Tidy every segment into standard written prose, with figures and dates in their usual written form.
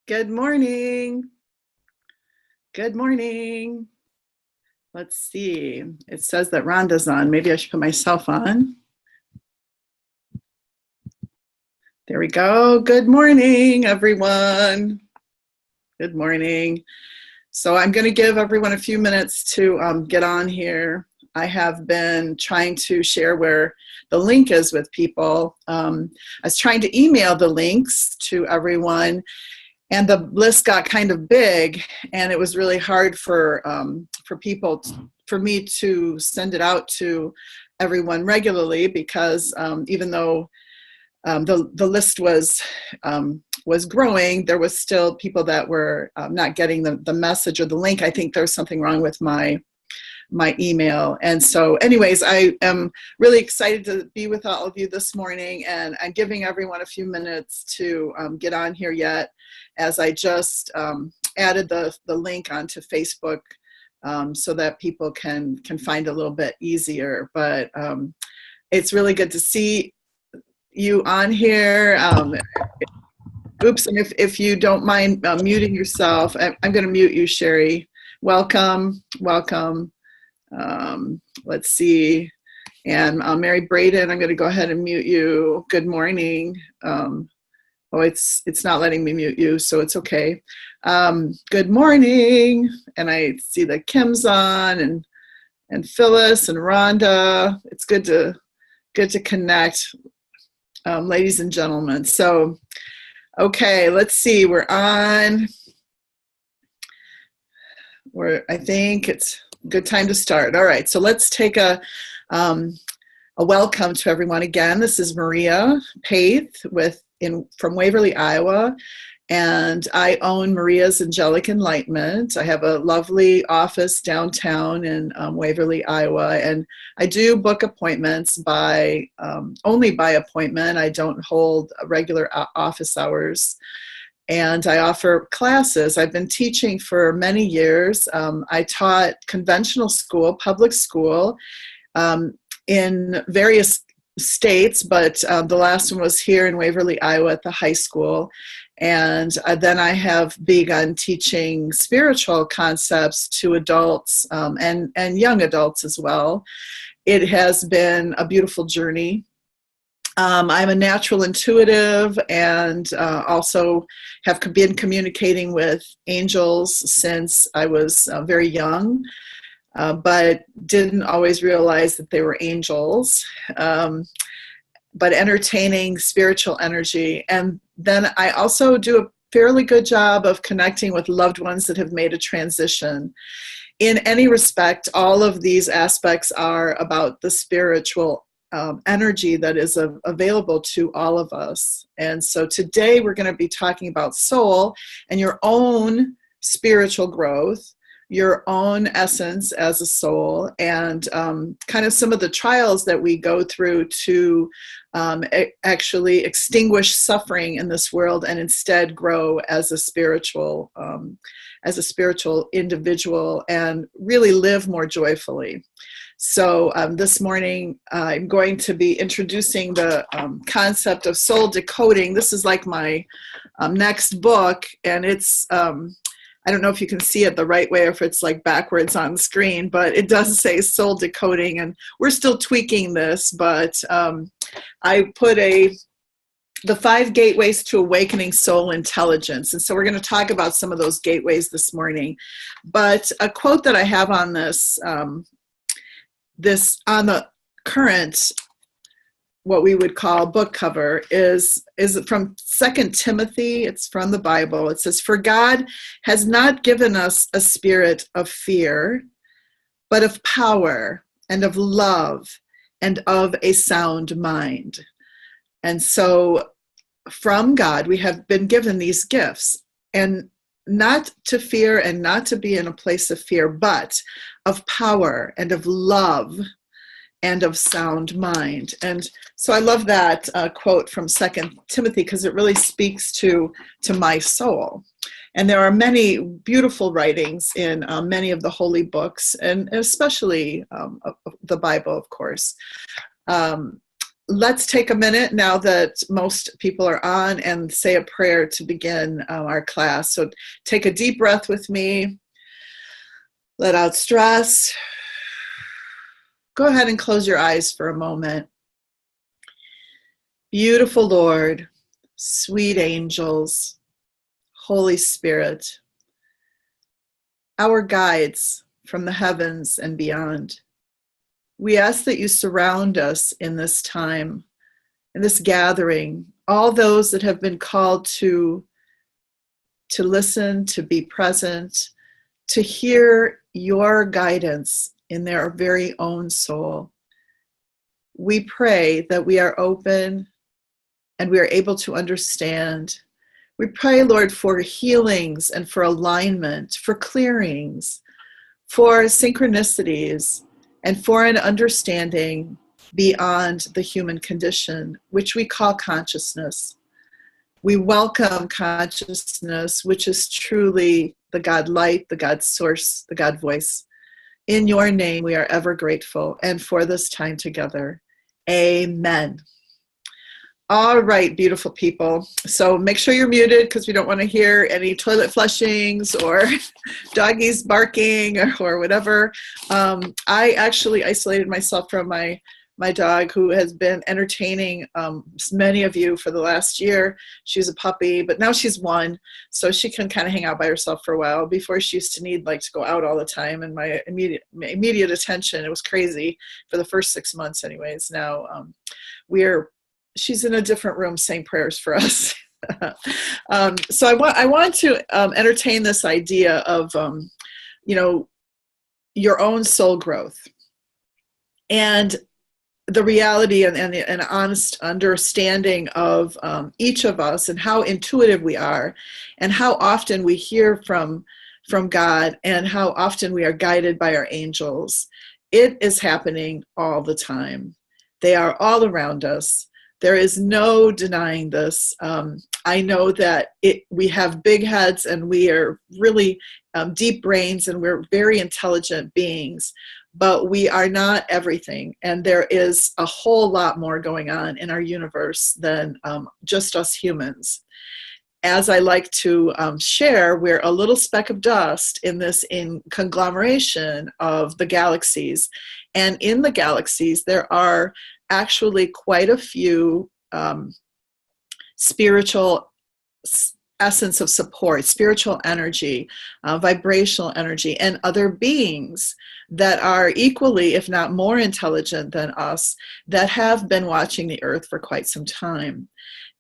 Good morning. Good morning. Let's see. It says that Rhonda's on. Maybe I should put myself on. There we go. Good morning, everyone. Good morning. So I'm going to give everyone a few minutes to get on here. I have been trying to share where the link is with people. I was trying to email the links to everyone, and the list got kind of big, and it was really hard for people, for me to send it out to everyone regularly, because even though the list was growing, there was still people that were not getting the message or the link. I think there's something wrong with my email. And so anyways, I am really excited to be with all of you this morning, and I'm giving everyone a few minutes to get on here yet, as I just added the link onto Facebook so that people can find a little bit easier. But it's really good to see you on here. Oops, and if you don't mind muting yourself, I'm going to mute you, Sherry. Welcome. Let's see. And Mary Braden, I'm going to go ahead and mute you. Good morning. Oh, it's not letting me mute you, so it's okay. Good morning. And I see that Kim's on, and Phyllis and Rhonda. It's good to connect, ladies and gentlemen. So, okay, let's see. We're on. I think it's a good time to start. All right, so let's take a welcome to everyone again. This is Maria Peth from Waverly, Iowa, and I own Maria's Angelic Enlightenment. I have a lovely office downtown in Waverly, Iowa, and I do book appointments only by appointment. I don't hold regular office hours, and I offer classes. I've been teaching for many years. I taught conventional school, public school, in various states, but the last one was here in Waverly, Iowa at the high school. And then I have begun teaching spiritual concepts to adults and young adults as well. It has been a beautiful journey. I'm a natural intuitive, and also have been communicating with angels since I was very young. But didn't always realize that they were angels, but entertaining spiritual energy. And then I also do a fairly good job of connecting with loved ones that have made a transition. In any respect, all of these aspects are about the spiritual energy that is available to all of us. And so today we're going to be talking about soul and your own spiritual growth, your own essence as a soul, and kind of some of the trials that we go through to actually extinguish suffering in this world and instead grow as a spiritual individual and really live more joyfully. So this morning I'm going to be introducing the concept of soul decoding. This is like my next book, and it's I don't know if you can see it the right way or if it's like backwards on the screen, but it does say soul decoding, and we're still tweaking this, but I put the 5 gateways to awakening soul intelligence. And so we're going to talk about some of those gateways this morning. But a quote that I have on this on the current, what we would call book cover, is from 2 Timothy. It's from the Bible. It says, "For God has not given us a spirit of fear, but of power and of love and of a sound mind." And so from God, we have been given these gifts, and not to fear and not to be in a place of fear, but of power and of love and of sound mind. And so I love that quote from 2 Timothy, because it really speaks to my soul. And there are many beautiful writings in many of the holy books, and especially the Bible, of course. let's take a minute now that most people are on and say a prayer to begin our class. So take a deep breath with me. Let out stress. Go ahead and close your eyes for a moment. Beautiful Lord, sweet angels, Holy Spirit, our guides from the heavens and beyond. We ask that you surround us in this time, in this gathering, all those that have been called to listen, to be present, to hear your guidance in their very own soul. We pray that we are open and we are able to understand. We pray, Lord, for healings and for alignment, for clearings, for synchronicities, and for an understanding beyond the human condition, which we call consciousness. We welcome consciousness, which is truly the God light, the God source, the God voice. In your name, we are ever grateful, and for this time together. Amen. All right, beautiful people. So make sure you're muted because we don't want to hear any toilet flushings or doggies barking or whatever. I actually isolated myself from my dog, who has been entertaining many of you for the last year. She's a puppy, but now she's 1, so she can kind of hang out by herself for a while. Before, she used to need to go out all the time, and my immediate attention. It was crazy for the first 6 months anyways. Now she's in a different room saying prayers for us. So I want to entertain this idea of your own soul growth, and the reality and honest understanding of each of us, and how intuitive we are, and how often we hear from God, and how often we are guided by our angels. It is happening all the time. They are all around us. There is no denying this. I know that we have big heads, and we are really deep brains, and we're very intelligent beings, but we are not everything. And there is a whole lot more going on in our universe than just us humans. As I like to share, we're a little speck of dust in this conglomeration of the galaxies. And in the galaxies, there are actually quite a few spiritual essence of support, spiritual energy, vibrational energy, and other beings that are equally, if not more intelligent than us, that have been watching the earth for quite some time.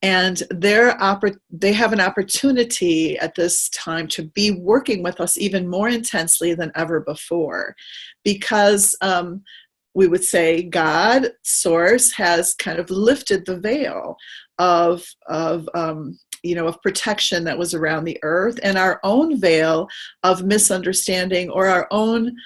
And they have an opportunity at this time to be working with us even more intensely than ever before, because we would say God, Source, has kind of lifted the veil of protection that was around the earth, and our own veil of misunderstanding, or our own,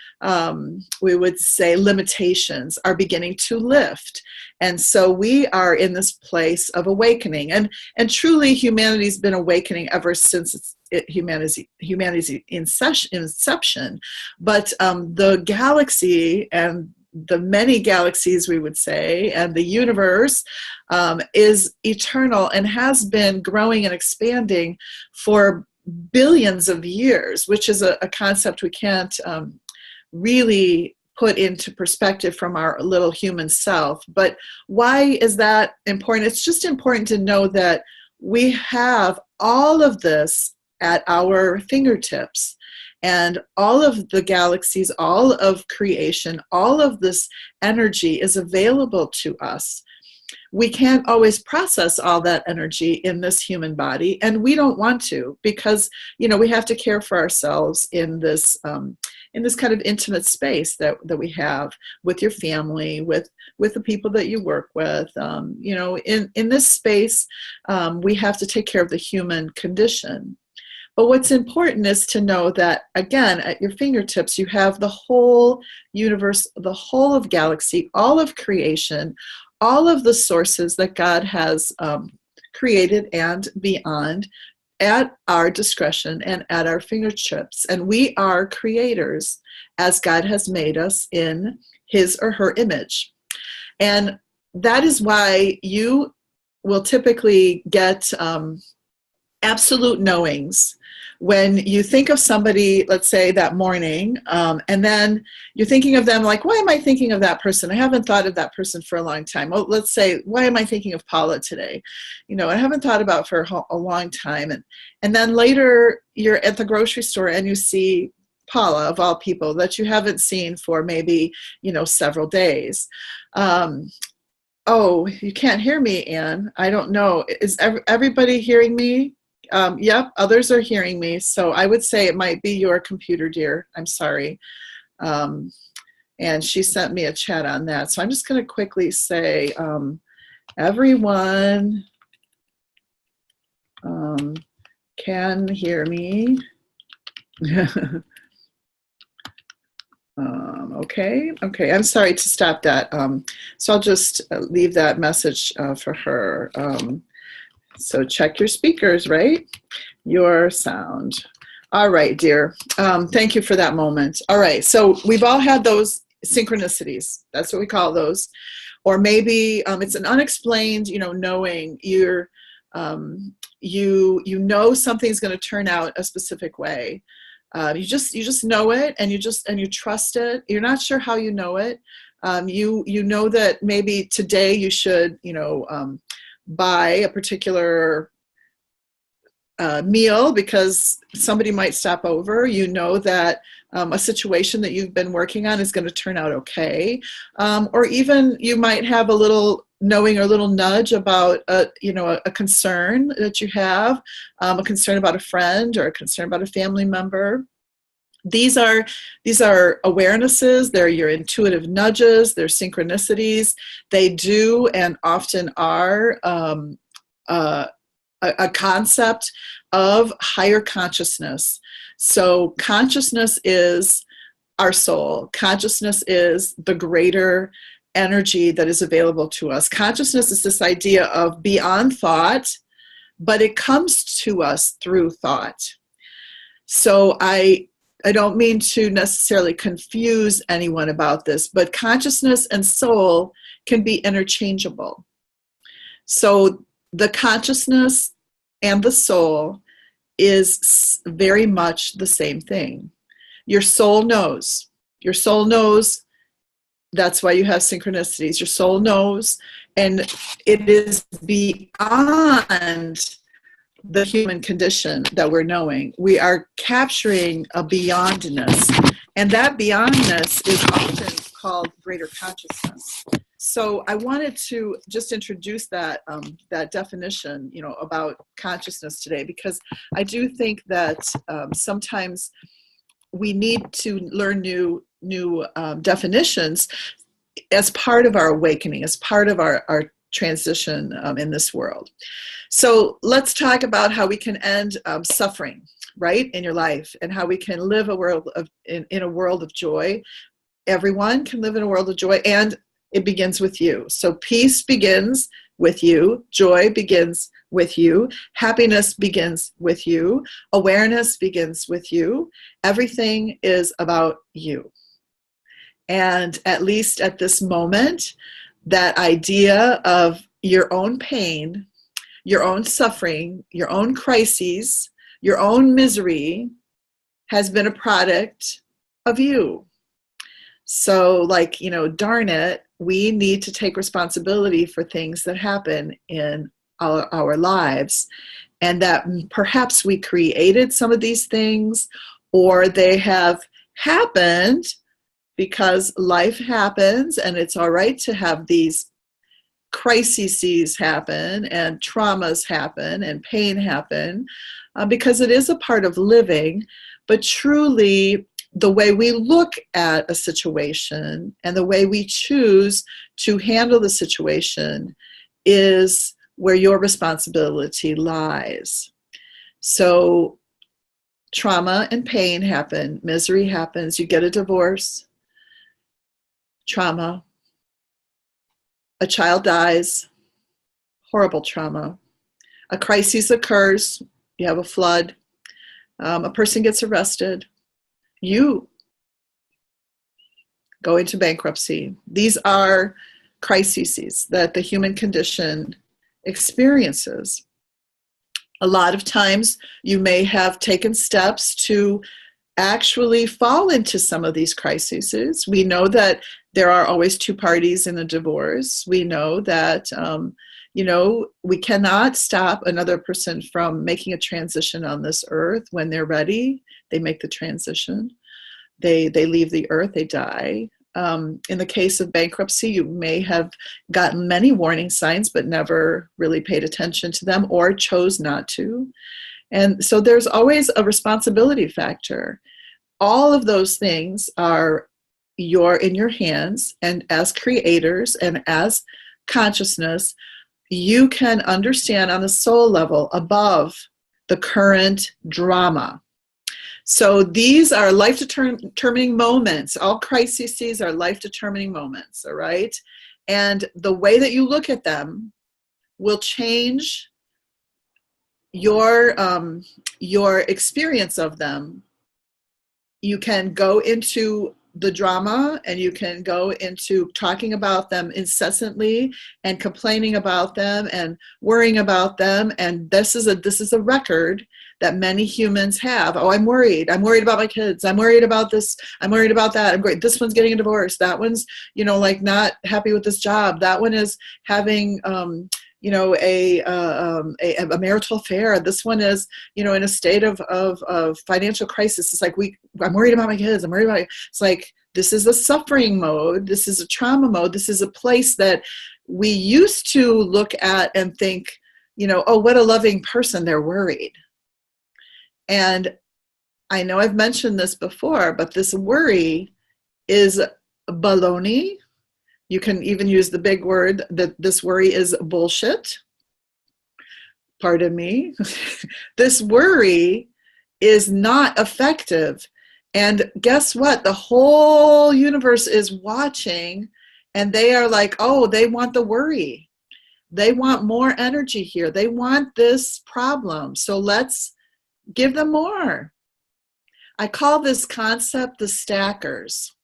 we would say, limitations are beginning to lift. And so we are in this place of awakening, and truly humanity's been awakening ever since humanity's inception. But the galaxy, and the many galaxies, we would say, and the universe is eternal and has been growing and expanding for billions of years, which is a concept we can't really put into perspective from our little human self. But why is that important? It's just important to know that we have all of this at our fingertips. And all of the galaxies, all of creation, all of this energy is available to us. We can't always process all that energy in this human body, and we don't want to, because we have to care for ourselves in this kind of intimate space that we have with your family, with the people that you work with. In this space, we have to take care of the human condition. But what's important is to know that, again, at your fingertips, you have the whole universe, the whole of galaxy, all of creation, all of the sources that God has created and beyond, at our discretion and at our fingertips. And we are creators, as God has made us in his or her image. And that is why you will typically get absolute knowings when you think of somebody, let's say that morning, and then you're thinking of them like, why am I thinking of that person? I haven't thought of that person for a long time. Oh, let's say, why am I thinking of Paula today? I haven't thought about for a long time. And then later you're at the grocery store and you see Paula, of all people, that you haven't seen for maybe, several days. Oh, you can't hear me, Anne. I don't know. Is everybody hearing me? Yep, others are hearing me. So I would say it might be your computer, dear. I'm sorry. And she sent me a chat on that. So I'm just going to quickly say, everyone can hear me. Okay. I'm sorry to stop that. So I'll just leave that message for her. So check your speakers, right? Your sound. All right, dear. Thank you for that moment. All right. So we've all had those synchronicities. That's what we call those. Or maybe it's an unexplained, knowing you know something's going to turn out a specific way. You just know it, and you trust it. You're not sure how you know it. You know that maybe today you should buy a particular meal because somebody might stop over. You know that a situation that you've been working on is going to turn out okay, or even you might have a little knowing or a little nudge about a concern that you have, a concern about a friend or a concern about a family member. These are awarenesses. They're your intuitive nudges. They're synchronicities. They do and often are a concept of higher consciousness. So consciousness is our soul. Consciousness is the greater energy that is available to us. Consciousness is this idea of beyond thought, but it comes to us through thought. So I don't mean to necessarily confuse anyone about this, but consciousness and soul can be interchangeable. So the consciousness and the soul is very much the same thing. Your soul knows. Your soul knows. That's why you have synchronicities. Your soul knows, and it is beyond the human condition that we're knowing. We are capturing a beyondness, and that beyondness is often called greater consciousness. So I wanted to just introduce that that definition, about consciousness today, because I do think that sometimes we need to learn new definitions as part of our awakening, as part of our transition in this world. So let's talk about how we can end suffering, right, in your life, and how we can live in a world of joy. Everyone can live in a world of joy, and it begins with you. So peace begins with you. Joy begins with you. Happiness begins with you. Awareness begins with you. Everything is about you. And at least at this moment, that idea of your own pain, your own suffering, your own crises, your own misery has been a product of you. So darn it, we need to take responsibility for things that happen in our lives, and that perhaps we created some of these things, or they have happened because life happens, and it's all right to have these crises happen and traumas happen and pain happen, because it is a part of living. But truly, the way we look at a situation and the way we choose to handle the situation is where your responsibility lies. So trauma and pain happen, misery happens, you get a divorce, trauma, a child dies, horrible trauma, a crisis occurs, you have a flood, a person gets arrested, you go into bankruptcy. These are crises that the human condition experiences. A lot of times you may have taken steps to actually fall into some of these crises. We know that there are always two parties in a divorce. We know that, we cannot stop another person from making a transition on this earth. When they're ready, they make the transition. They leave the earth, they die. In the case of bankruptcy, you may have gotten many warning signs, but never really paid attention to them or chose not to. And so there's always a responsibility factor. All of those things are in your hands, and as creators and as consciousness, you can understand on the soul level above the current drama. So these are life-determining moments. All crises are life-determining moments, all right? And the way that you look at them will change your experience of them. You can go into the drama, and you can go into talking about them incessantly and complaining about them and worrying about them. And this is a record that many humans have. Oh, I'm worried about my kids, I'm worried about this, I'm worried about that, I'm worried this one's getting a divorce, that one's not happy with this job, that one is having a marital affair, this one is in a state of financial crisis. It's like I'm worried about my kids, I'm worried about it's like this is a suffering mode, this is a trauma mode, this is a place that we used to look at and think, oh, what a loving person, they're worried. And I know I've mentioned this before, but this worry is baloney. You can even use the big word that this worry is bullshit. Pardon me. This worry is not effective. And guess what? The whole universe is watching, and they are like, oh, they want the worry. They want more energy here. They want this problem. So let's give them more. I call this concept the stackers.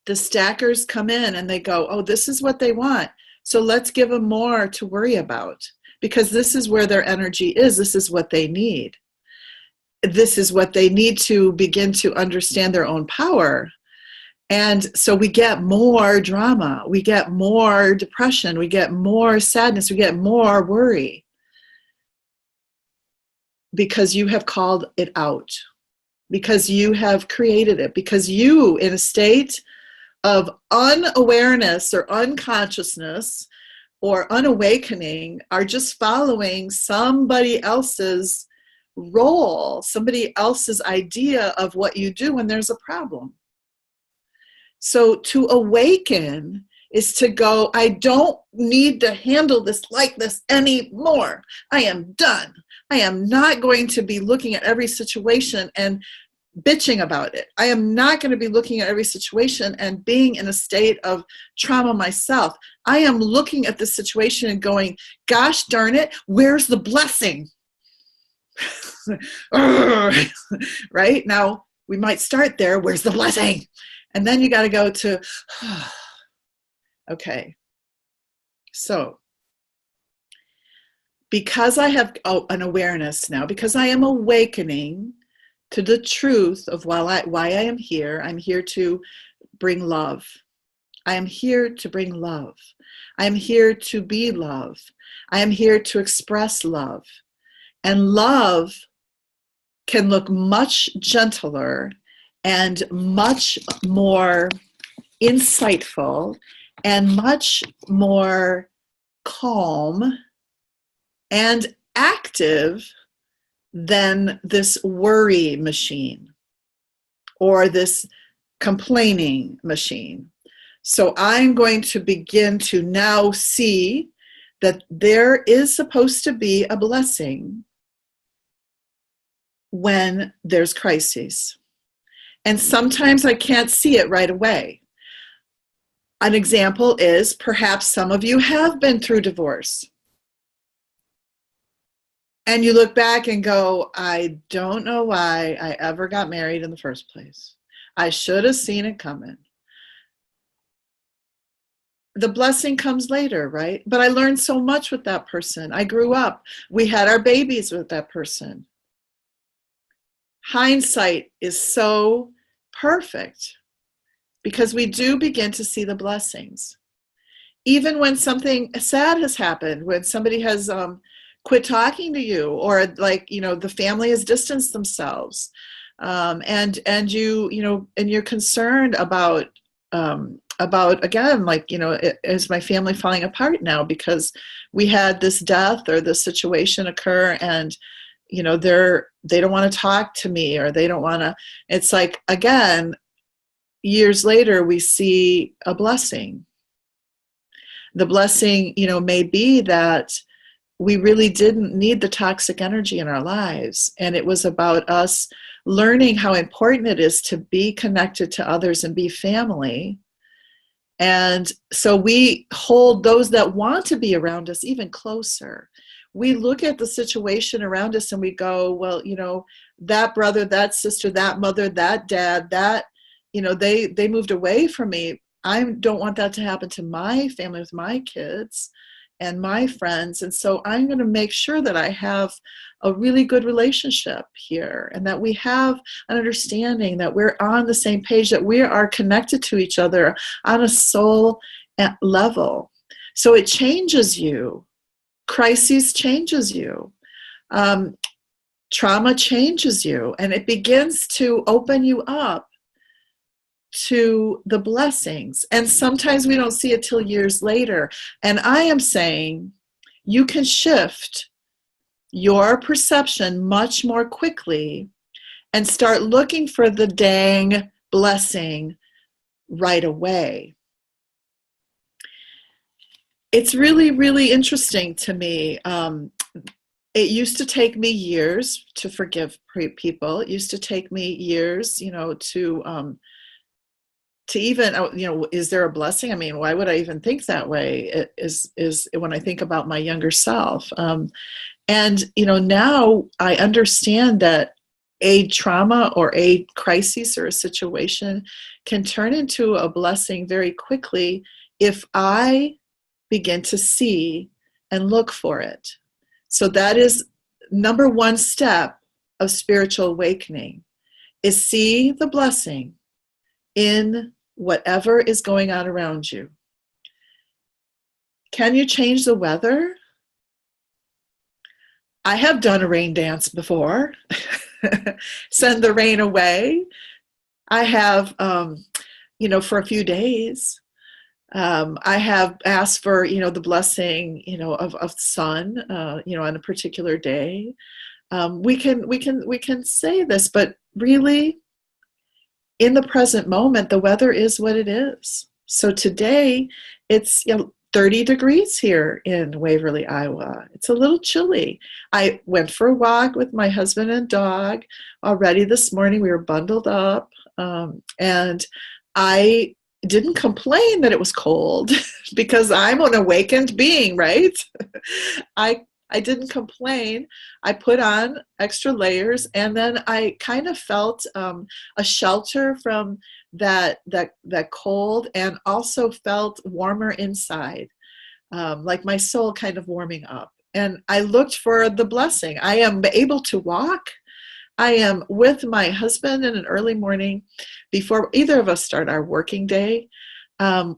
The stackers come in and they go, oh, this is what they want. So let's give them more to worry about, because this is where their energy is. This is what they need. This is what they need to begin to understand their own power. And so we get more drama. We get more depression. We get more sadness. We get more worry. Because you have called it out, because you have created it, because you, in a state of unawareness or unconsciousness or unawakening, are just following somebody else's role, somebody else's idea of what you do when there's a problem. So to awaken is to go, I don't need to handle this like this anymore. I am done. I am not going to be looking at every situation and bitching about it. I am not going to be looking at every situation and being in a state of trauma myself. I am looking at the situation and going, gosh darn it, where's the blessing? Right? Now, we might start there. Where's the blessing? And then you got to go to, okay. So, because I have an awareness now, because I am awakening to the truth of why I am here, I'm here to bring love. I am here to bring love. I am here to be love. I am here to express love. And love can look much gentler and much more insightful and much more calm and active than this worry machine or this complaining machine. So I'm going to begin to now see that there is supposed to be a blessing when there's crises. And sometimes I can't see it right away. An example is perhaps some of you have been through divorce. And you look back and go, I don't know why I ever got married in the first place. I should have seen it coming. the blessing comes later, right? But I learned so much with that person. I grew up. We had our babies with that person. Hindsight is so perfect because we do begin to see the blessings. Even when something sad has happened, when somebody has quit talking to you, or like, the family has distanced themselves, and you're concerned about again, like, is my family falling apart now because we had this death or this situation occur, and they don't want to talk to me, or they don't want to. It's like, again, years later we see a blessing. The blessing, may be that we really didn't need the toxic energy in our lives. And it was about us learning how important it is to be connected to others and be family. And so we hold those that want to be around us even closer. We look at the situation around us and we go, well, that brother, that sister, that mother, that dad, that, they moved away from me. I don't want that to happen to my family with my kids and my friends. And so I'm going to make sure that I have a really good relationship here, and that we have an understanding that we're on the same page, that we are connected to each other on a soul level. So it changes you. Crises changes you. Trauma changes you, and it begins to open you up to the blessings. And sometimes we don't see it till years later. And I am saying you can shift your perception much more quickly and start looking for the dang blessing right away. It's really, really interesting to me. It used to take me years to forgive people. It used to take me years, to even, is there a blessing? I mean, why would I even think that way? It is when I think about my younger self. And now I understand that a trauma or a crisis or a situation can turn into a blessing very quickly if I begin to see and look for it. So that is number one step of spiritual awakening, is see the blessing in whatever is going on around you. Can you change the weather? I have done a rain dance before. Send the rain away. I have, for a few days. I have asked for, the blessing, of sun, on a particular day. We can say this, but really, in the present moment, the weather is what it is. So today, it's 30 degrees here in Waverly, Iowa. It's a little chilly. I went for a walk with my husband and dog already this morning. We were bundled up, and I didn't complain that it was cold because I'm an awakened being, right? I didn't complain. I put on extra layers, and then I kind of felt a shelter from that cold, and also felt warmer inside, like my soul kind of warming up. And I looked for the blessing. I am able to walk. I am with my husband in an early morning before either of us start our working day.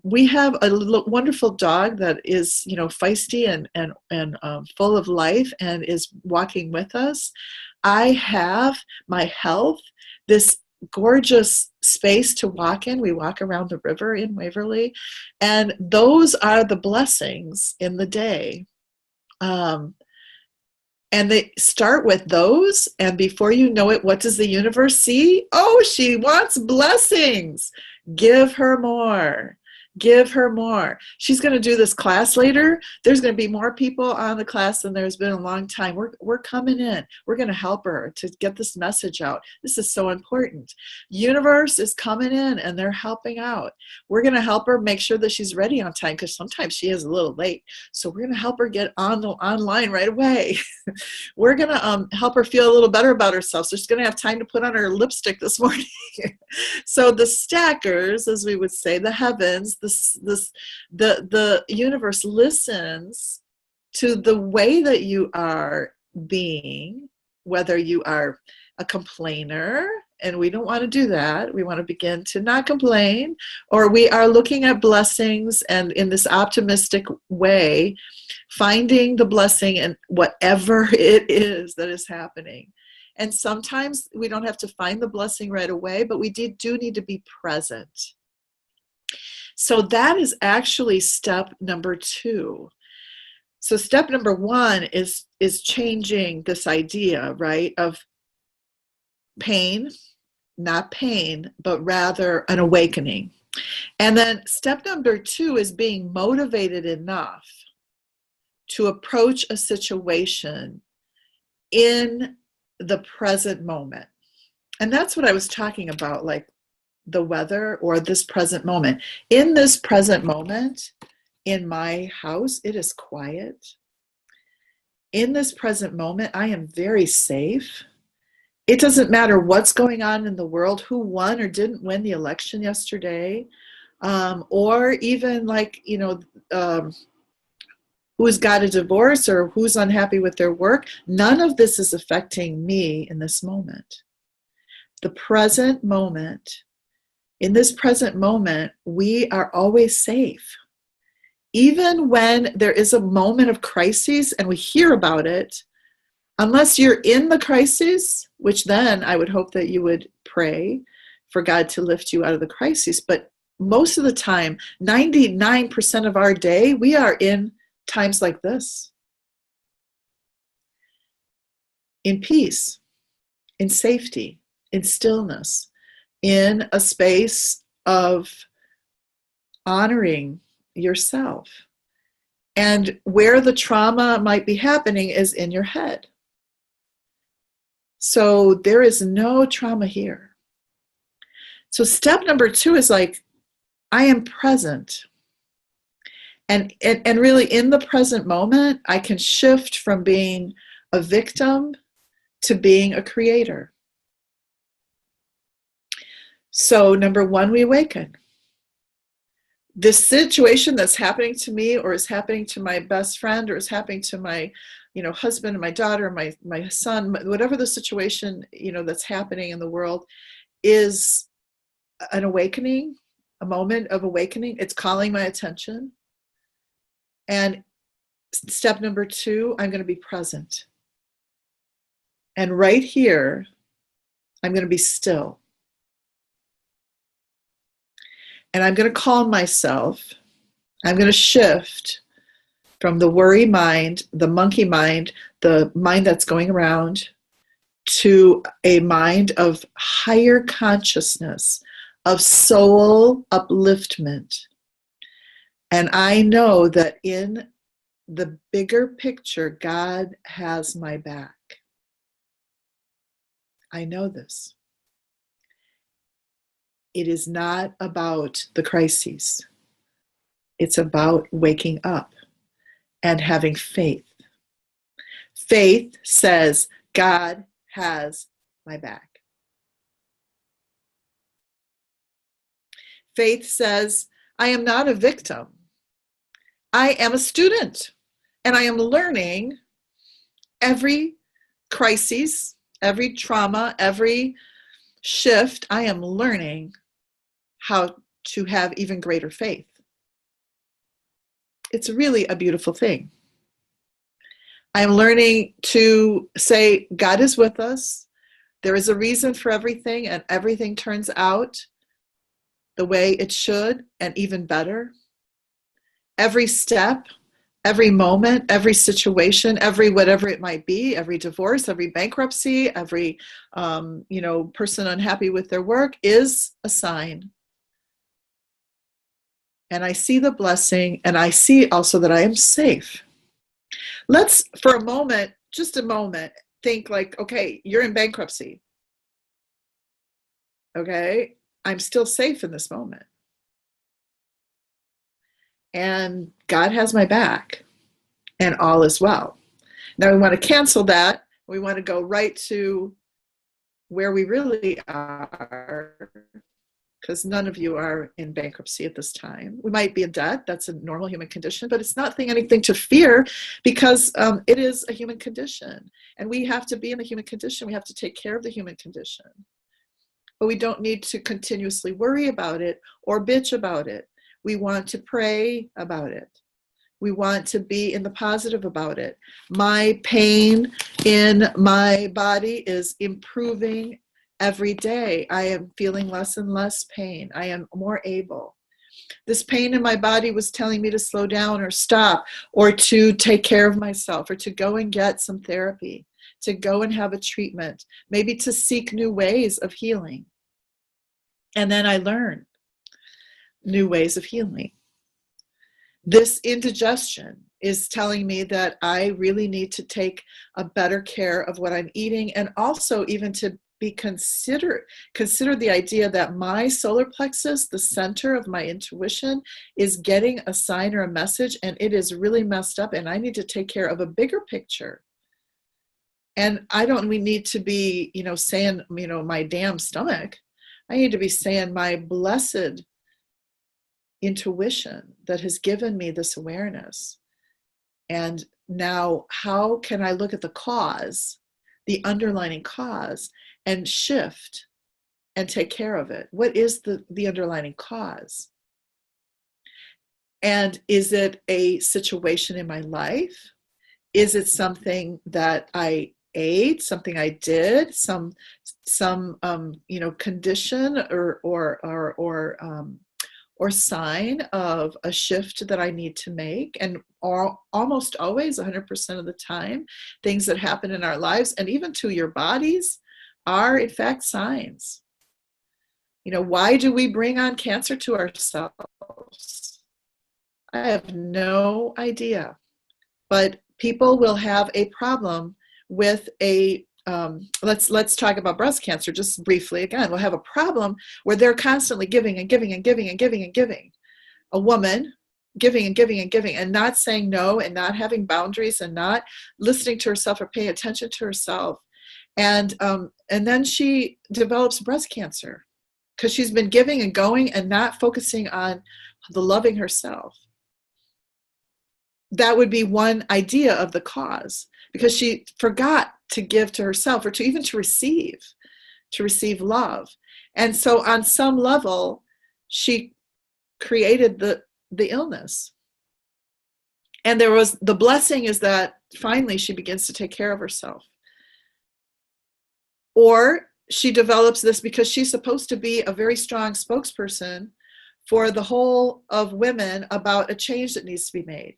We have a wonderful dog that is, feisty and full of life and is walking with us. I have my health, this gorgeous space to walk in. We walk around the river in Waverly, and those are the blessings in the day. And they start with those, and before you know it, what does the universe see? Oh, she wants blessings. Give her more. Give her more. She's going to do this class later. There's going to be more people on the class than there's been in a long time. We're coming in. We're going to help her to get this message out. This is so important. Universe is coming in, and they're helping out. We're going to help her make sure that she's ready on time, because sometimes she is a little late. So we're going to help her get online right away. We're going to help her feel a little better about herself. So she's going to have time to put on her lipstick this morning. So the stackers, as we would say, the heavens, the universe listens to the way that you are being, whether you are a complainer, and we don't want to do that. We want to begin to not complain, or we are looking at blessings and in this optimistic way, finding the blessing in whatever it is that is happening. And sometimes we don't have to find the blessing right away, but we do need to be present. So that is actually step number 2. So step number 1 is changing this idea, right, of pain, not pain, but rather an awakening. And then step number 2 is being motivated enough to approach a situation in the present moment. And that's what I was talking about, like the weather or this present moment. In this present moment, in my house, it is quiet. In this present moment, I am very safe. It doesn't matter what's going on in the world, who won or didn't win the election yesterday, or even like, who's got a divorce or who's unhappy with their work. None of this is affecting me in this moment. The present moment, in this present moment, we are always safe. Even when there is a moment of crisis and we hear about it, unless you're in the crisis, which then I would hope that you would pray for God to lift you out of the crisis. But most of the time, 99% of our day, we are in times like this. In peace, in safety, in stillness, in a space of honoring yourself. And where the trauma might be happening is in your head. So there is no trauma here. So step number 2 is like, I am present. And really in the present moment, I can shift from being a victim to being a creator. So number 1, we awaken. This situation that's happening to me, or is happening to my best friend, or is happening to my husband and my daughter, my son, whatever the situation, that's happening in the world, is an awakening, a moment of awakening. It's calling my attention. And step number 2, I'm going to be present. And right here, I'm going to be still. And I'm going to calm myself. I'm going to shift from the worry mind, the monkey mind, the mind that's going around, to a mind of higher consciousness, of soul upliftment. And I know that in the bigger picture, God has my back. I know this. It is not about the crises. It's about waking up and having faith. Faith says, God has my back. Faith says, I am not a victim. I am a student, and I am learning every crisis, every trauma, every shift. I am learning how to have even greater faith. It's really a beautiful thing. I'm learning to say, God is with us. There is a reason for everything, and everything turns out the way it should, and even better. Every step, every moment, every situation, every whatever it might be, every divorce, every bankruptcy, every person unhappy with their work is a sign. And I see the blessing, and I see also that I am safe. Let's, for a moment, just a moment, think like, okay, you're in bankruptcy. Okay, I'm still safe in this moment. And God has my back, and all is well. Now we want to cancel that. We want to go right to where we really are. because none of you are in bankruptcy at this time. We might be in debt. That's a normal human condition, but it's not anything to fear, because it is a human condition. And we have to be in the human condition. We have to take care of the human condition. But we don't need to continuously worry about it or bitch about it. We want to pray about it. We want to be in the positive about it. My pain in my body is improving every day. I am feeling less and less pain. I am more able. This pain in my body was telling me to slow down or stop, or to take care of myself, or to go and get some therapy, to go and have a treatment, maybe to seek new ways of healing. And then I learned new ways of healing. This indigestion is telling me that I really need to take a better care of what I'm eating, and also even to be consider the idea that my solar plexus, the center of my intuition, is getting a sign or a message, and it is really messed up, and I need to take care of a bigger picture. And we need to be, saying, my damn stomach. I need to be saying my blessed intuition that has given me this awareness. And now, how can I look at the cause, the underlying cause, and shift and take care of it? What is the underlying cause? And is it a situation in my life? Is it something that I ate, something I did, some condition or sign of a shift that I need to make? And almost always, 100% of the time, things that happen in our lives, and even to your bodies, are in fact signs. Why do we bring on cancer to ourselves? I have no idea. But people will have a problem with let's talk about breast cancer just briefly again. We'll have a problem where they're constantly giving and giving and giving and giving and giving. A woman giving and giving and giving, and not saying no, and not having boundaries, and not listening to herself or paying attention to herself. And then she develops breast cancer because she's been giving and going and not focusing on the loving herself. That would be one idea of the cause, because she forgot to give to herself, or to receive love. And so on some level, she created the illness. And the blessing is that finally she begins to take care of herself. Or she develops this because she's supposed to be a very strong spokesperson for the whole of women about a change that needs to be made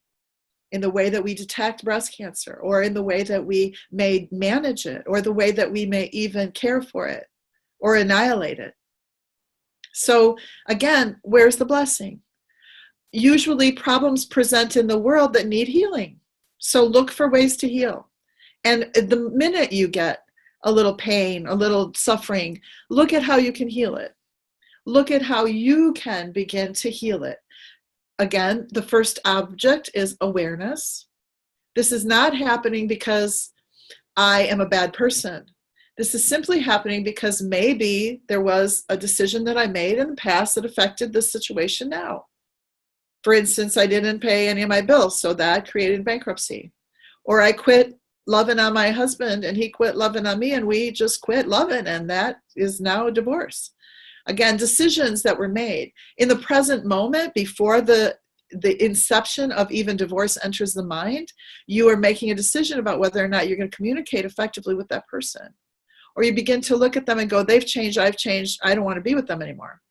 in the way that we detect breast cancer, or in the way that we may manage it, or the way that we may even care for it or annihilate it. So again, where's the blessing? Usually problems present in the world that need healing. So look for ways to heal. And the minute you get a little pain, a little suffering, look at how you can heal it. Look at how you can begin to heal it. Again, the first object is awareness. This is not happening because I am a bad person. This is simply happening because maybe there was a decision that I made in the past that affected this situation now. For instance, I didn't pay any of my bills, so that created bankruptcy. Or I quit loving on my husband and he quit loving on me, and we just quit loving, and that is now a divorce. Again, decisions that were made in the present moment before the inception of even divorce enters the mind. You are making a decision about whether or not you're going to communicate effectively with that person. Or you begin to look at them and go, they've changed, I've changed, I don't want to be with them anymore.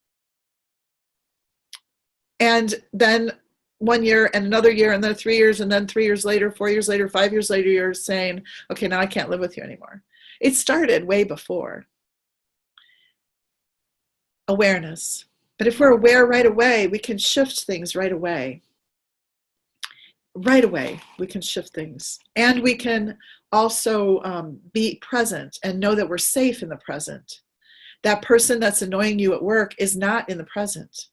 And then 1 year and another year and then 3 years and then 3 years later, 4 years later, 5 years later, you're saying, okay, now I can't live with you anymore. It started way before. Awareness. But if we're aware right away, we can shift things right away. Right away, we can shift things. And we can also be present and know that we're safe in the present. That person that's annoying you at work is not in the present.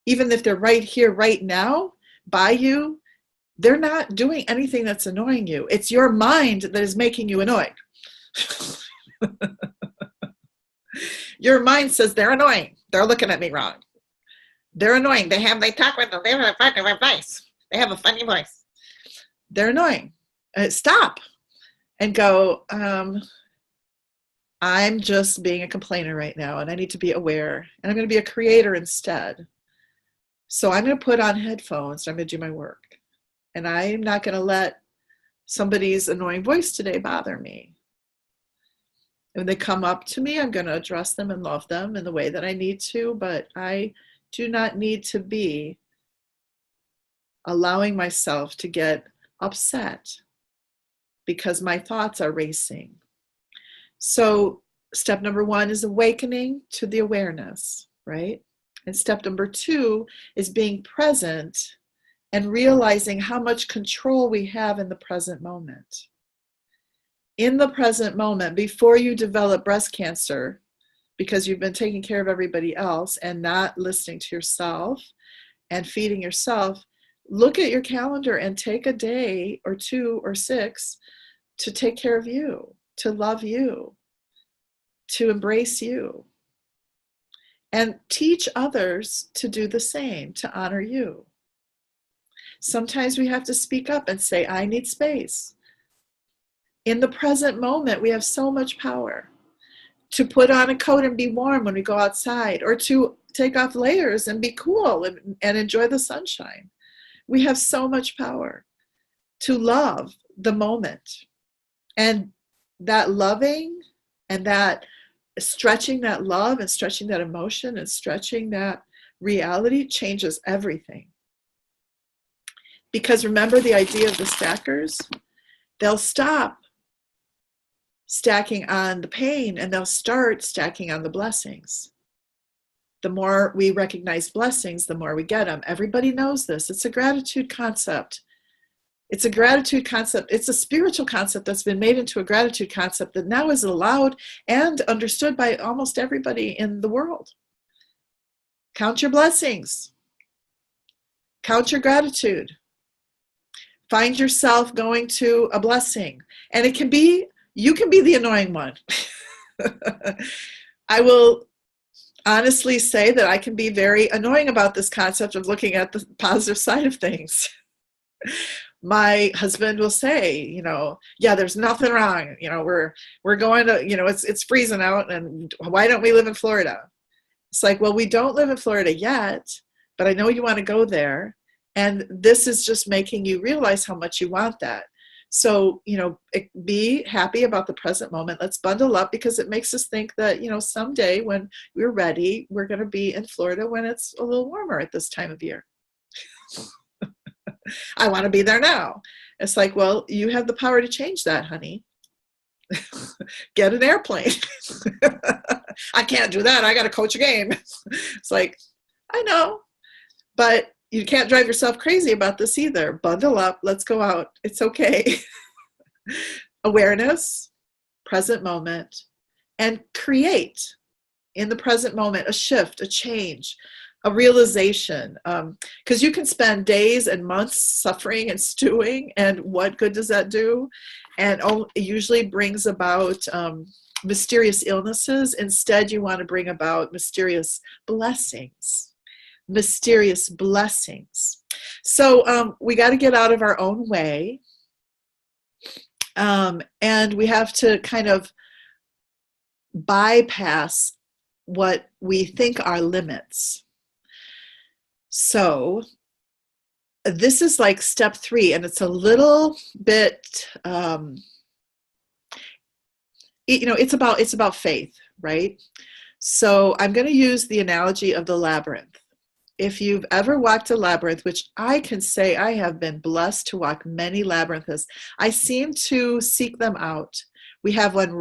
Even if they're right here, right now, by you, they're not doing anything that's annoying you. It's your mind that is making you annoyed. Your mind says they're annoying. They're looking at me wrong. They're annoying. They talk with them. They have a funny voice. They have a funny voice. They're annoying. Stop and go, I'm just being a complainer right now, and I need to be aware, and I'm going to be a creator instead. So I'm going to put on headphones, and I'm going to do my work. And I'm not going to let somebody's annoying voice today bother me. When they come up to me, I'm going to address them and love them in the way that I need to, but I do not need to be allowing myself to get upset because my thoughts are racing. So step number 1 is awakening to the awareness, right? And step number 2 is being present and realizing how much control we have in the present moment. In the present moment, before you develop breast cancer, because you've been taking care of everybody else and not listening to yourself and feeding yourself, look at your calendar and take a day or 2 or 6 to take care of you, to love you, to embrace you, and teach others to do the same, to honor you. Sometimes we have to speak up and say, I need space. In the present moment, we have so much power to put on a coat and be warm when we go outside, or to take off layers and be cool and enjoy the sunshine. We have so much power to love the moment. And that loving and that stretching that love and stretching that emotion and stretching that reality changes everything. Because remember the idea of the stackers? They'll stop stacking on the pain and they'll start stacking on the blessings. The more we recognize blessings, the more we get them. Everybody knows this. It's a gratitude concept. It's a gratitude concept. It's a spiritual concept that's been made into a gratitude concept that now is allowed and understood by almost everybody in the world. Count your blessings. Count your gratitude. Find yourself going to a blessing. And it can be, you can be the annoying one. I will honestly say that I can be very annoying about this concept of looking at the positive side of things. My husband will say, yeah, there's nothing wrong. We're going to, it's freezing out, and why don't we live in Florida? It's like, well, we don't live in Florida yet, but I know you want to go there. And this is just making you realize how much you want that. So, be happy about the present moment. Let's bundle up, because it makes us think that, someday when we're ready, we're going to be in Florida when it's a little warmer at this time of year. I want to be there now. It's like, well, you have the power to change that, honey. Get an airplane. I can't do that. I got to coach a game. It's like, I know, but you can't drive yourself crazy about this either. Bundle up. Let's go out. It's okay. Awareness, present moment, and create in the present moment a shift, a change, a realization. Because you can spend days and months suffering and stewing, and what good does that do? And it usually brings about mysterious illnesses. Instead, you want to bring about mysterious blessings. Mysterious blessings. So we got to get out of our own way. And we have to kind of bypass what we think are limits. So this is like step 3, and it's a little bit, it's about faith, right? So I'm going to use the analogy of the labyrinth. If you've ever walked a labyrinth, which I can say I have been blessed to walk many labyrinths, I seem to seek them out. We have one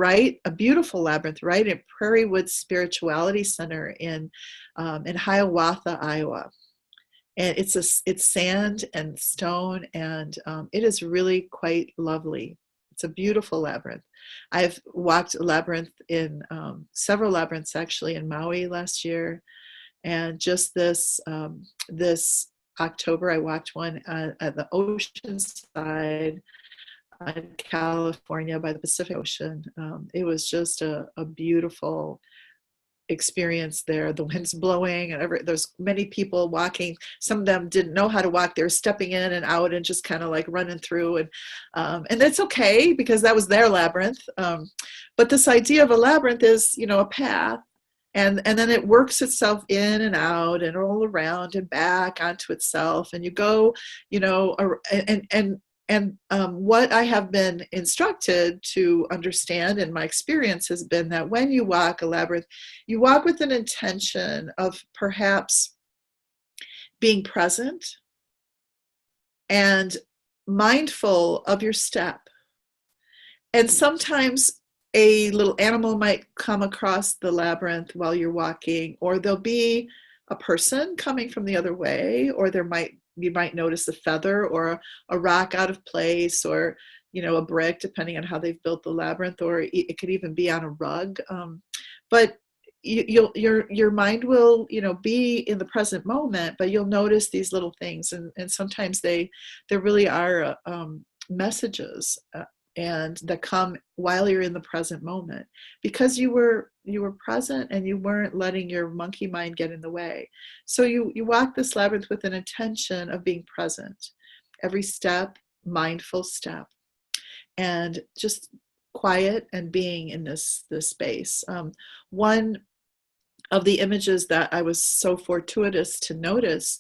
a beautiful labyrinth, right at Prairie Woods Spirituality Center in Hiawatha, Iowa. And it's sand and stone, and it is really quite lovely. It's a beautiful labyrinth. I've walked a labyrinth in several labyrinths actually in Maui last year. And just this October, I walked one at the ocean side in California by the Pacific Ocean. It was just a beautiful experience there. The wind's blowing and there's many people walking. Some of them didn't know how to walk. They were stepping in and out and just kind of like running through, and that's okay because that was their labyrinth. But this idea of a labyrinth is, a path, and then it works itself in and out and all around and back onto itself, and you go, what I have been instructed to understand in my experience has been that when you walk a labyrinth, you walk with an intention of perhaps being present and mindful of your step. And sometimes a little animal might come across the labyrinth while you're walking, or there'll be a person coming from the other way, or you might notice a feather or a rock out of place, or a brick, depending on how they've built the labyrinth, or it could even be on a rug. But your mind will be in the present moment, but you'll notice these little things, and sometimes there really are messages and that come while you're in the present moment, because you were present and you weren't letting your monkey mind get in the way. So you walk this labyrinth with an intention of being present, every step, mindful step, and just quiet and being in this space. One of the images that I was so fortuitous to notice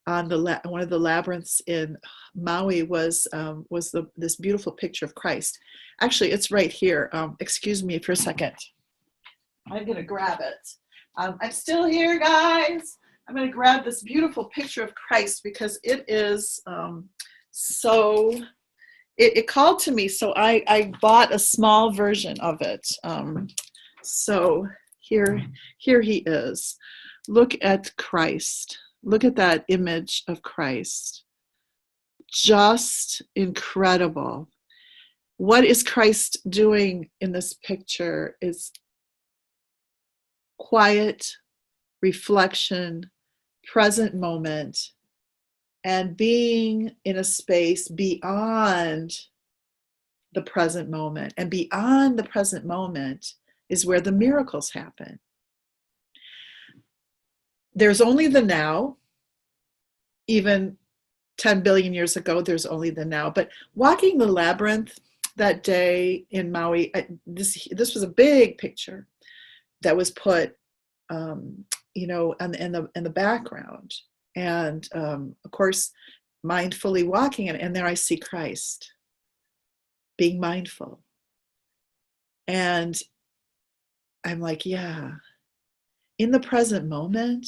on one of the labyrinths in Maui was this beautiful picture of Christ. Actually, it's right here. Excuse me for a second. I'm going to grab it. I'm still here, guys. I'm going to grab this beautiful picture of Christ because it is it called to me. So I bought a small version of it. So here he is. Look at Christ. Look at that image of Christ. Just incredible. What is Christ doing in this picture is quiet, reflection, present moment, and being in a space beyond the present moment. And beyond the present moment is where the miracles happen. There's only the now. Even 10 billion years ago, there's only the now. But walking the labyrinth that day in Maui, this was a big picture that was put, in the background, and of course, mindfully walking it. And there I see Christ being mindful, and I'm like, yeah, in the present moment,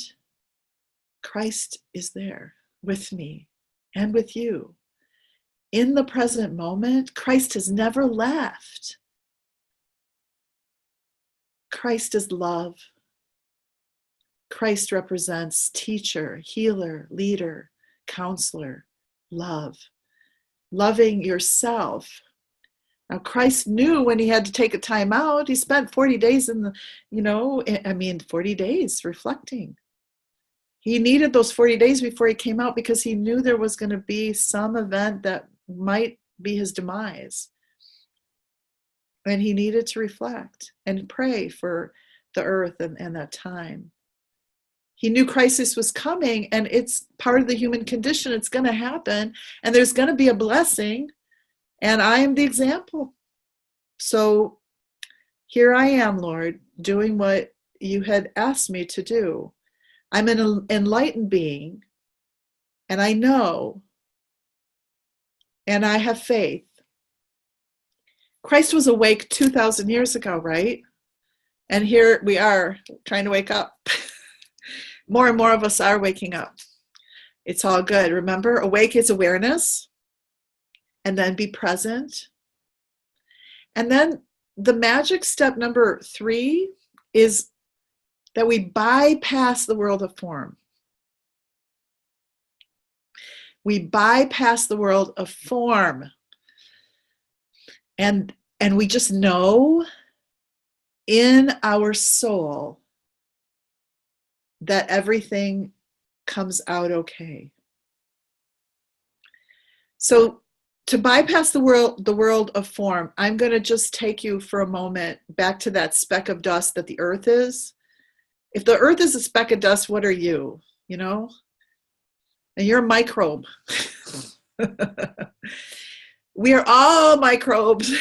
Christ is there with me and with you. In the present moment, Christ has never left. Christ is love. Christ represents teacher, healer, leader, counselor, love, loving yourself. Now, Christ knew when he had to take a time out. He spent 40 days 40 days reflecting. He needed those 40 days before he came out because he knew there was going to be some event that might be his demise. And he needed to reflect and pray for the earth and that time. He knew crisis was coming, and it's part of the human condition. It's going to happen, and there's going to be a blessing. And I am the example. So here I am, Lord, doing what you had asked me to do. I'm an enlightened being, and I know, and I have faith. Christ was awake 2,000 years ago, right? And here we are trying to wake up. More and more of us are waking up. It's all good. Remember, awake is awareness. And then be present. And then the magic step number 3 is that we bypass the world of form. We bypass the world of form. And we just know in our soul that everything comes out okay. So to bypass the world of form, I'm going to just take you for a moment back to that speck of dust that the earth is. If the earth is a speck of dust, what are you? You know? And you're a microbe. We are all microbes.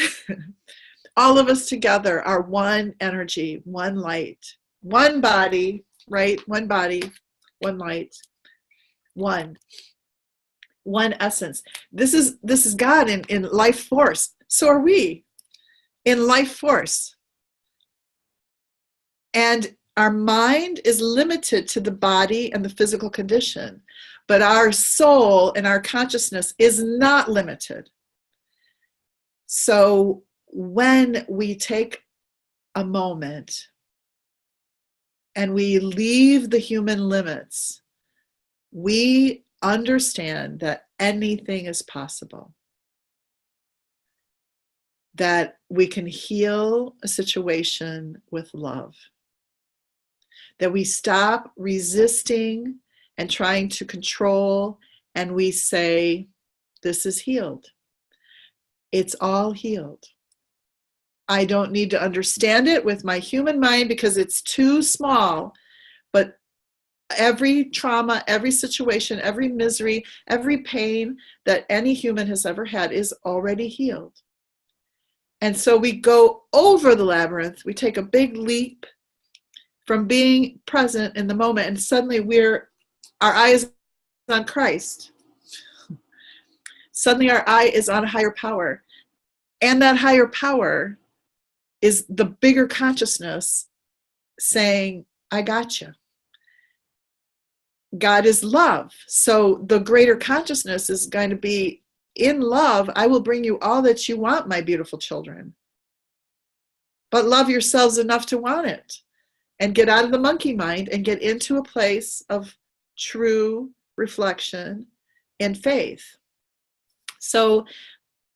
All of us together are one energy, one light, one body, right? One body, one light, one essence. This is God in life force. So are we in life force. And our mind is limited to the body and the physical condition, but our soul and our consciousness is not limited. So when we take a moment and we leave the human limits, we understand that anything is possible. That we can heal a situation with love. That we stop resisting and trying to control, and we say, this is healed. It's all healed. I don't need to understand it with my human mind because it's too small, but every trauma, every situation, every misery, every pain that any human has ever had is already healed. And so we go over the labyrinth, we take a big leap from being present in the moment, and suddenly our eye is on Christ. Suddenly our eye is on a higher power. And that higher power is the bigger consciousness saying, I got you. God is love. So the greater consciousness is going to be, in love, I will bring you all that you want, my beautiful children. But love yourselves enough to want it. And get out of the monkey mind and get into a place of true reflection and faith. So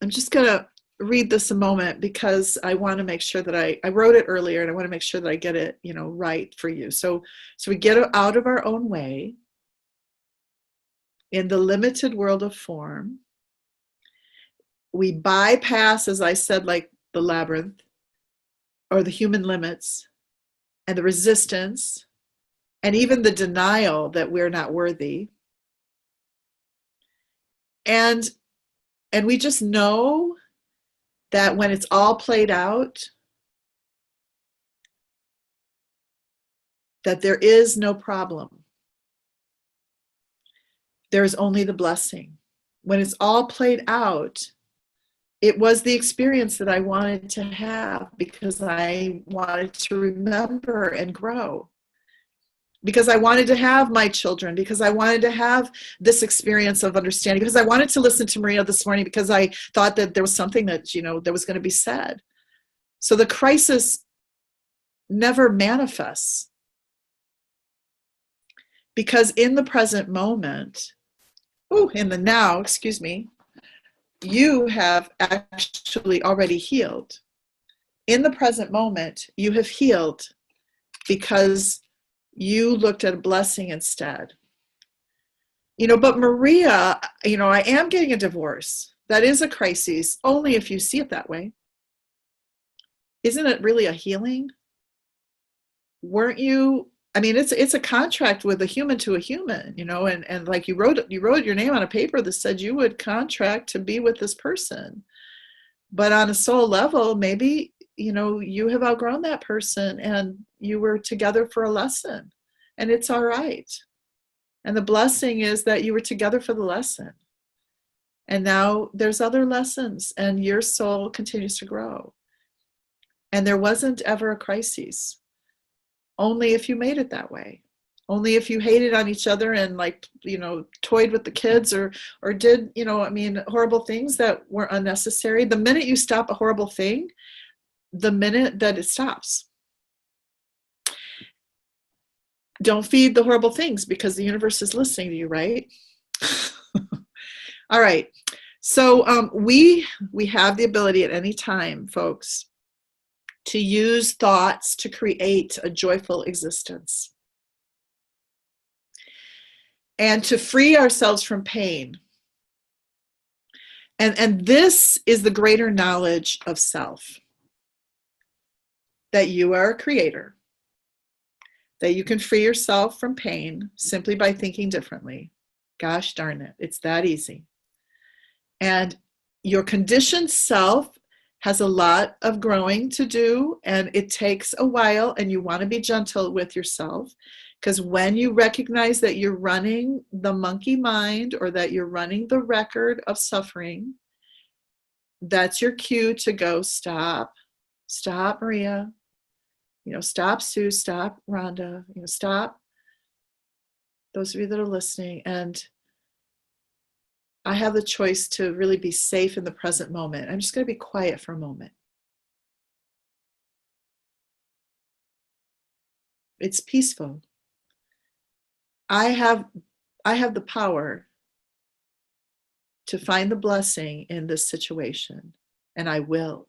I'm just going to read this a moment because I want to make sure that I wrote it earlier and I want to make sure that I get it, right for you. So we get out of our own way in the limited world of form. We bypass, as I said, like the labyrinth or the human limits and the resistance and even the denial that we're not worthy. And we just know that when it's all played out, that there is no problem. There is only the blessing. When it's all played out, it was the experience that I wanted to have because I wanted to remember and grow. Because I wanted to have my children, because I wanted to have this experience of understanding, because I wanted to listen to Maria this morning, because I thought that there was something that, that was going to be said. So the crisis never manifests. Because in the present moment, in the now, you have actually already healed. In the present moment, you have healed because you looked at a blessing instead. But Maria, I am getting a divorce. That is a crisis, only if you see it that way. Isn't it really a healing? Weren't you? It's a contract with a human to a human, and like you wrote your name on a paper that said you would contract to be with this person. But on a soul level, maybe, you have outgrown that person and you were together for a lesson, and it's all right. And the blessing is that you were together for the lesson. And now there's other lessons and your soul continues to grow. And there wasn't ever a crisis. Only if you made it that way. Only if you hated on each other and toyed with the kids or did, horrible things that were unnecessary. The minute you stop a horrible thing, the minute that it stops. Don't feed the horrible things because the universe is listening to you, right? All right. So we have the ability at any time, folks, to use thoughts to create a joyful existence and to free ourselves from pain. And this is the greater knowledge of self, that you are a creator, that you can free yourself from pain simply by thinking differently. Gosh darn it, it's that easy. And your conditioned self has a lot of growing to do, and it takes a while, and you want to be gentle with yourself, because when you recognize that you're running the monkey mind or that you're running the record of suffering, that's your cue to go, stop, stop, Maria, stop, Sue, stop, Rhonda, stop, those of you that are listening. And I have the choice to really be safe in the present moment. I'm just going to be quiet for a moment. It's peaceful. I have the power to find the blessing in this situation, and I will.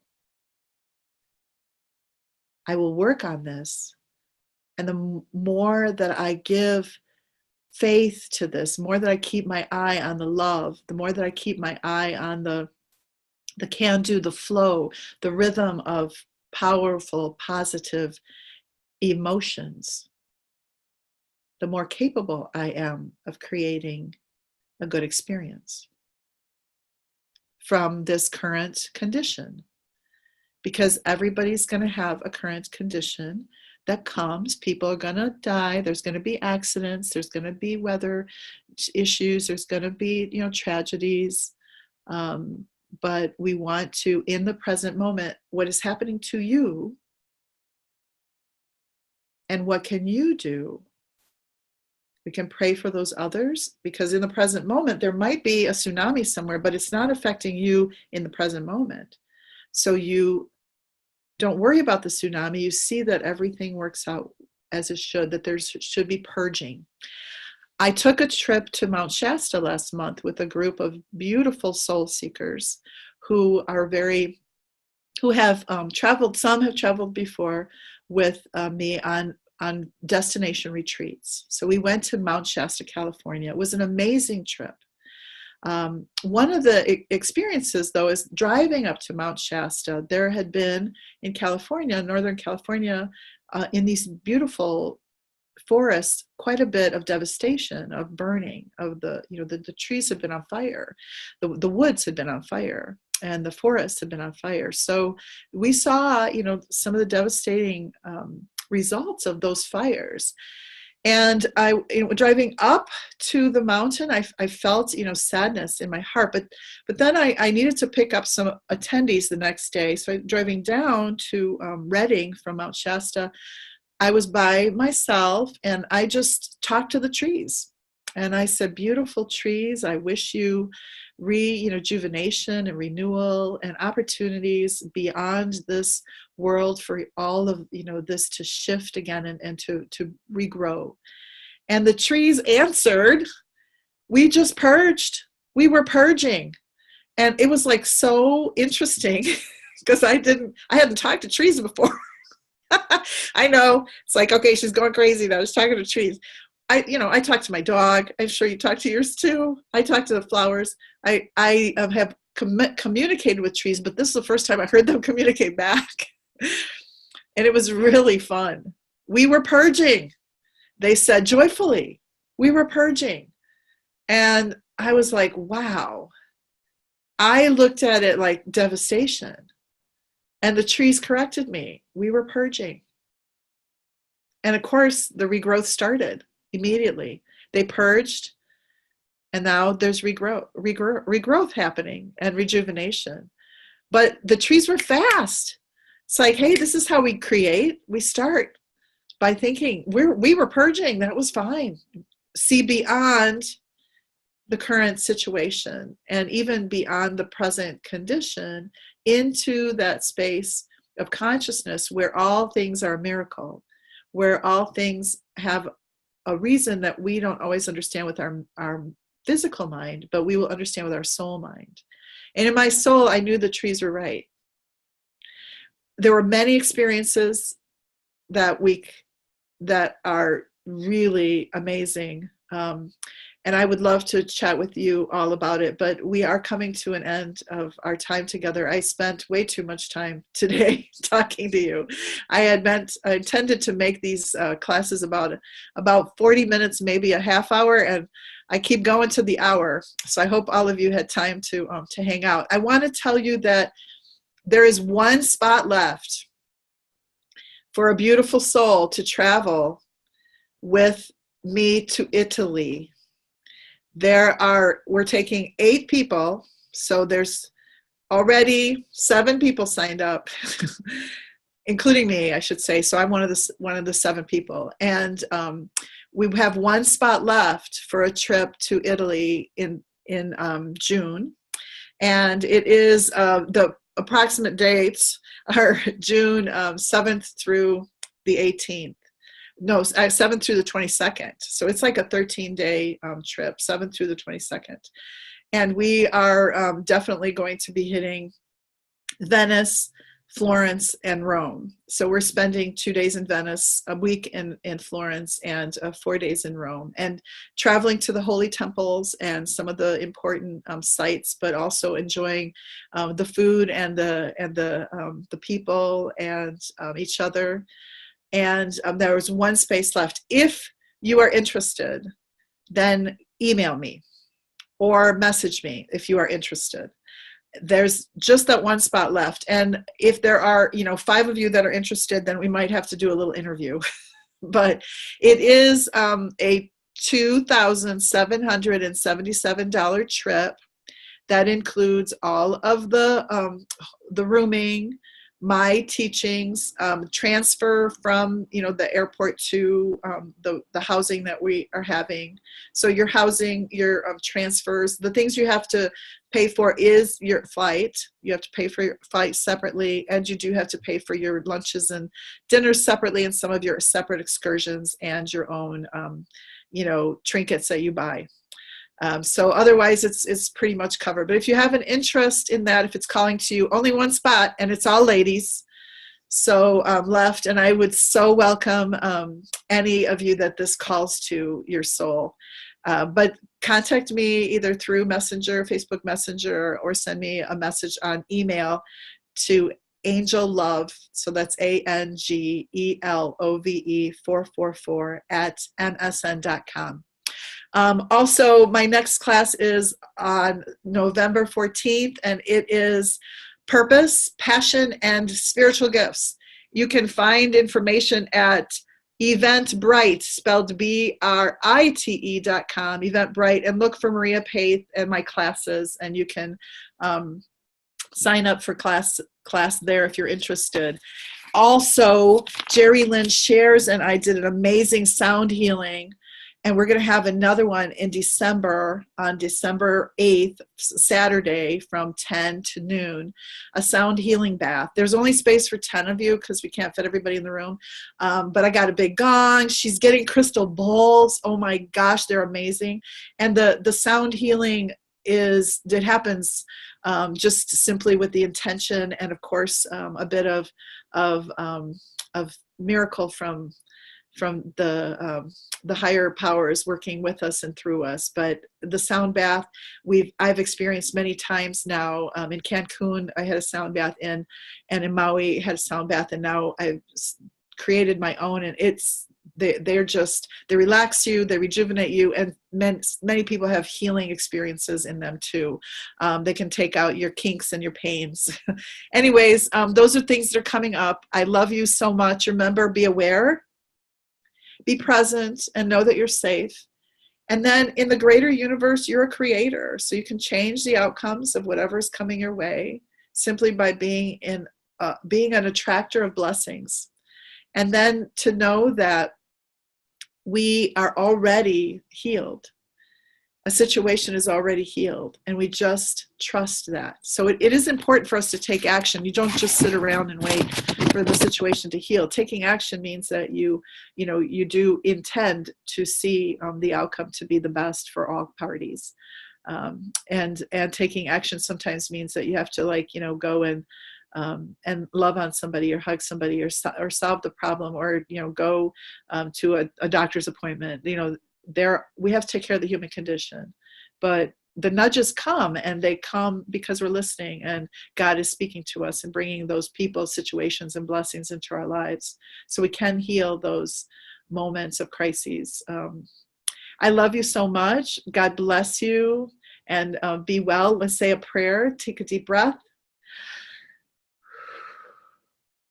I will work on this. And the more that I give faith to this, the more that I keep my eye on the love, the more that I keep my eye on the can-do, the flow, the rhythm of powerful, positive emotions, the more capable I am of creating a good experience from this current condition. Because everybody's going to have a current condition that comes. People are going to die. There's going to be accidents. There's going to be weather issues. There's going to be, tragedies. But we want to, in the present moment, what is happening to you and what can you do? We can pray for those others, because in the present moment, there might be a tsunami somewhere, but it's not affecting you in the present moment. So you don't worry about the tsunami. You see that everything works out as it should, that there should be purging. I took a trip to Mount Shasta last month with a group of beautiful soul seekers who have traveled. Some have traveled before with me on destination retreats. So we went to Mount Shasta, California. It was an amazing trip. One of the experiences, though, is driving up to Mount Shasta. There had been in California, Northern California, in these beautiful forests, quite a bit of devastation, of burning, of the trees had been on fire, the woods had been on fire, and the forests had been on fire. So we saw, some of the devastating results of those fires. And driving up to the mountain, I felt, sadness in my heart. But then I needed to pick up some attendees the next day. So driving down to Redding from Mount Shasta, I was by myself, and I just talked to the trees. And I said, beautiful trees, I wish you rejuvenation and renewal and opportunities beyond this world for all of this to shift again and to regrow. And the trees answered, we just purged. We were purging. And it was like so interesting because I hadn't talked to trees before. I know, it's like, okay, she's going crazy now, she's talking to trees. I talk to my dog. I'm sure you talk to yours too. I talk to the flowers. I have communicated with trees, but this is the first time I heard them communicate back. And it was really fun. We were purging. They said joyfully, we were purging. And I was like, wow. I looked at it like devastation. And the trees corrected me. We were purging. And of course, the regrowth started immediately. They purged, and now there's regrowth happening and rejuvenation. But the trees were fast. It's like, hey, this is how we create. We start by thinking we were purging. That was fine. See beyond the current situation and even beyond the present condition into that space of consciousness where all things are a miracle, where all things have a reason that we don't always understand with our physical mind, but we will understand with our soul mind. And in my soul, I knew the trees were right. There were many experiences that week that are really amazing. Um, and I would love to chat with you all about it, but we are coming to an end of our time together. I spent way too much time today talking to you. I intended to make these classes about 40 minutes, maybe a half hour, and I keep going to the hour. So I hope all of you had time to hang out. I want to tell you that there is one spot left for a beautiful soul to travel with me to Italy. We're taking 8 people, so there's already 7 people signed up, including me, I should say. So I'm one of the 7 people, and we have one spot left for a trip to Italy in June, and it is the approximate dates are June 7th through the 18th. No, 7th through the 22nd. So it's like a 13-day trip, 7th through the 22nd. And we are definitely going to be hitting Venice, Florence, and Rome. So we're spending 2 days in Venice, a week in Florence, and 4 days in Rome, and traveling to the holy temples and some of the important sites, but also enjoying the food and the people and each other. And there was one space left. If you are interested, then email me or message me if you are interested. There's just that one spot left. And if there are, 5 of you that are interested, then we might have to do a little interview. But it is a $2,777 trip that includes all of the rooming, my teachings, transfer from the airport to the housing that we are having. So your housing, your transfers, the things you have to pay for is your flight. You have to pay for your flight separately, and you do have to pay for your lunches and dinners separately, and some of your separate excursions and your own trinkets that you buy. So otherwise it's pretty much covered. But if you have an interest in that, if it's calling to you, only one spot, and it's all ladies so left, and I would so welcome any of you that this calls to your soul. But contact me either through Messenger, Facebook Messenger, or send me a message on email to Angel Love, so that's ANGELOVE 444 at msn.com. Also, my next class is on November 14th, and it is Purpose, Passion, and Spiritual Gifts. You can find information at Eventbrite, spelled BRITE.com, Eventbrite, and look for Maria Peth and my classes, and you can sign up for class there if you're interested. Also, Jerry Lynn Shares and I did an amazing sound healing, and we're going to have another one in December, on December 8th, Saturday, from 10 to noon, a sound healing bath. There's only space for 10 of you because we can't fit everybody in the room. But I got a big gong. She's getting crystal bowls. Oh my gosh, they're amazing. And the sound healing it happens just simply with the intention, and of course a bit of miracle from the higher powers working with us and through us. But the sound bath, I've experienced many times now. In Cancun, I had a sound bath and in Maui, I had a sound bath, and now I've created my own, and they relax you, they rejuvenate you, and many people have healing experiences in them too. They can take out your kinks and your pains. Anyways, those are things that are coming up. I love you so much. Remember, be aware, be present, and know that you're safe. And then in the greater universe, you're a creator. So you can change the outcomes of whatever is coming your way simply by being an attractor of blessings. And then to know that we are already healed. A situation is already healed, and we just trust that. So it is important for us to take action. You don't just sit around and wait for the situation to heal. Taking action means that you do intend to see the outcome to be the best for all parties. And taking action sometimes means that you have to go and love on somebody, or hug somebody, or solve the problem, or go to a doctor's appointment. we have to take care of the human condition. But the nudges come, and they come because we're listening, and God is speaking to us and bringing those people, situations, and blessings into our lives so we can heal those moments of crises. I love you so much. God bless you, and be well. Let's say a prayer. Take a deep breath.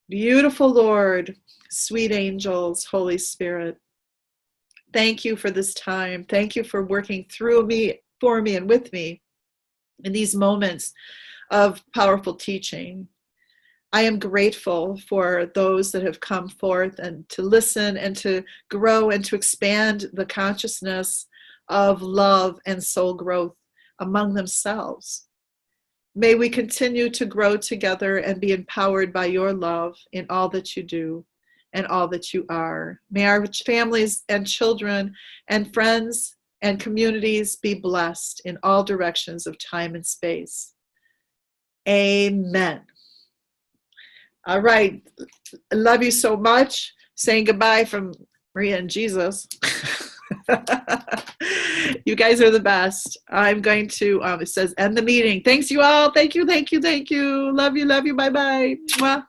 Beautiful Lord, sweet angels, Holy Spirit, thank you for this time. Thank you for working through me, for me, and with me in these moments of powerful teaching. I am grateful for those that have come forth and to listen and to grow and to expand the consciousness of love and soul growth among themselves. May we continue to grow together and be empowered by your love in all that you do and all that you are. May our families and children and friends and communities be blessed in all directions of time and space. Amen. All right. I love you so much. Saying goodbye from Maria and Jesus. You guys are the best. I'm going to, it says end the meeting. Thanks you all. Thank you, thank you, thank you. Love you, love you. Bye-bye. Mwah.